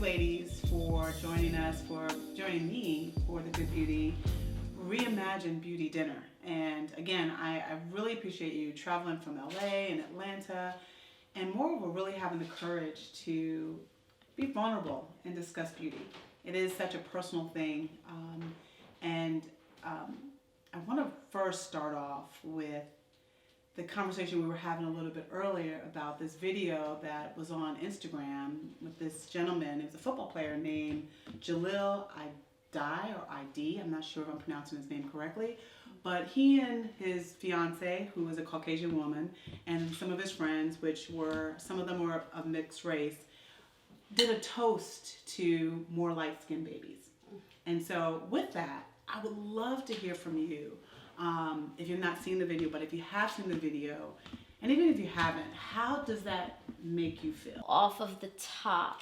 ladies for joining me for the Good Beauty Re-imagine Beaute Dinner. And again, I really appreciate you traveling from LA and Atlanta, and moreover, really having the courage to be vulnerable and discuss beauty. It is such a personal thing. I want to first start off with the conversation we were having a little bit earlier about this video that was on Instagram with this gentleman. It was a football player named Jonell ID. I'm not sure if I'm pronouncing his name correctly, but he and his fiance, who was a Caucasian woman, and some of his friends, some of them were of mixed race, did a toast to more light-skinned babies. And so with that, I would love to hear from you. If you've not seen the video, but if you have seen the video, and even if you haven't, how does that make you feel? Off of the top,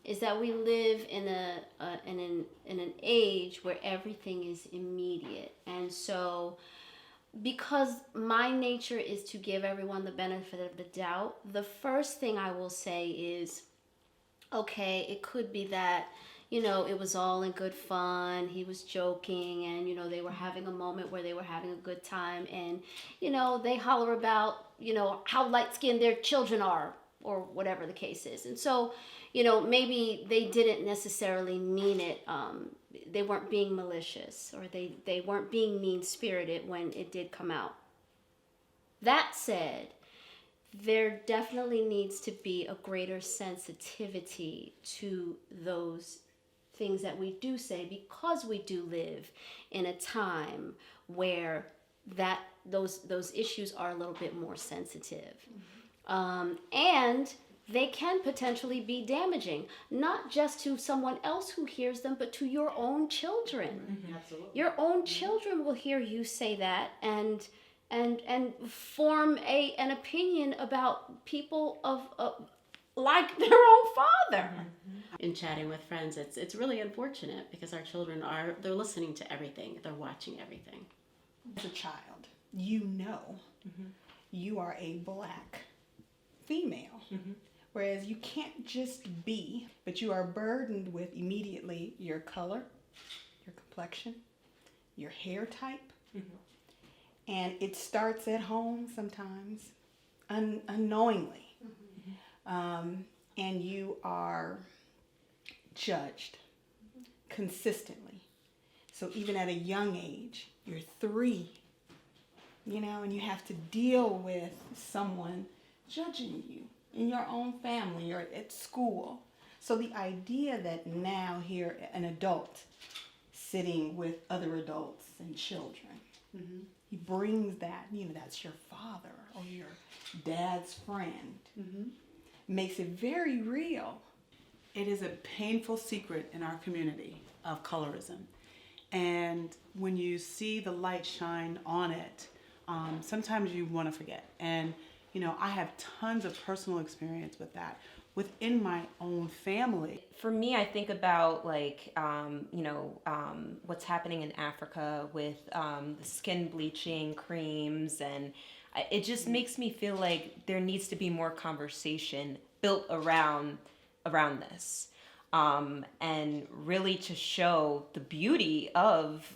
is that we live in an age where everything is immediate. And so because my nature is to give everyone the benefit of the doubt, the first thing I will say is, okay, it could be that, it was all in good fun. He was joking, and, they were having a moment where they were having a good time. And, they holler about, how light-skinned their children are, or whatever the case is. And so, maybe they didn't necessarily mean it. They weren't being malicious, or they weren't being mean-spirited when it did come out. That said, there definitely needs to be a greater sensitivity to those things that we do say, because we do live in a time where those issues are a little bit more sensitive. And they can potentially be damaging, not just to someone else who hears them, but to your own children. Absolutely. Your own children will hear you say that and form an opinion about people of like their own father. In chatting with friends, it's really unfortunate because our children they're listening to everything, they're watching everything. As a child, you are a black female, whereas you can't just be, but you are burdened with immediately your color, your complexion, your hair type, and it starts at home sometimes, unknowingly. And you are judged consistently. So even at a young age, you're 3, and you have to deal with someone judging you in your own family or at school. So the idea that now here an adult sitting with other adults and children, he brings that, that's your father or your dad's friend, makes it very real. It is a painful secret in our community of colorism. And when you see the light shine on it, sometimes you want to forget. And, I have tons of personal experience with that within my own family. For me, I think about what's happening in Africa with the skin bleaching creams, and it just makes me feel like there needs to be more conversation built around this, and really to show the beauty of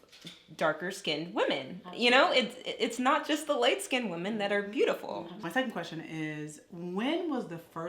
darker skinned women. It's not just the light skinned women that are beautiful. My second question is, when was the first